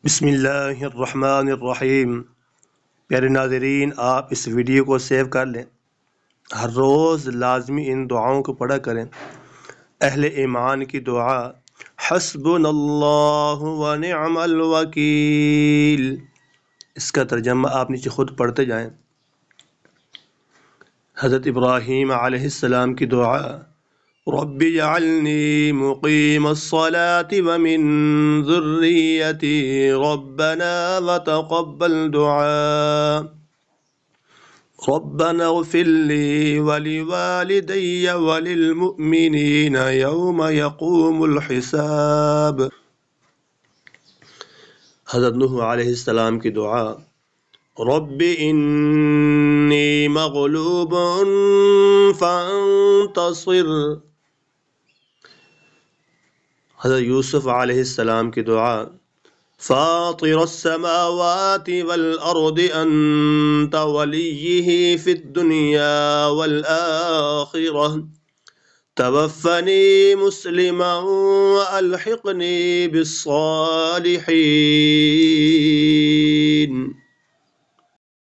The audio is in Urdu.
بسم اللہ الرحمن الرحیم۔ پیارے ناظرین، آپ اس ویڈیو کو سیو کر لیں، ہر روز لازمی ان دعاؤں کو پڑھا کریں۔ اہل ایمان کی دعا، حسبنا اللہ و نعم الوکیل، اس کا ترجمہ آپ نیچے خود پڑھتے جائیں۔ حضرت ابراہیم علیہ السلام کی دعا، رب اجعلنی مقیم الصلاة ومن ذریتی ربنا وتقبل دعاء ربنا اغفر لی ولوالدی وللمؤمنین یوم یقوم الحساب۔ حضرت نوح علیہ السلام کی دعا، رب انی مغلوب فانتصر۔ حضرت یوسف علیہ السلام کی دعا، فاطر السماوات والارض انت ولیہ فی الدنیا والآخرہ توفنی مسلما والحقنی بالصالحین۔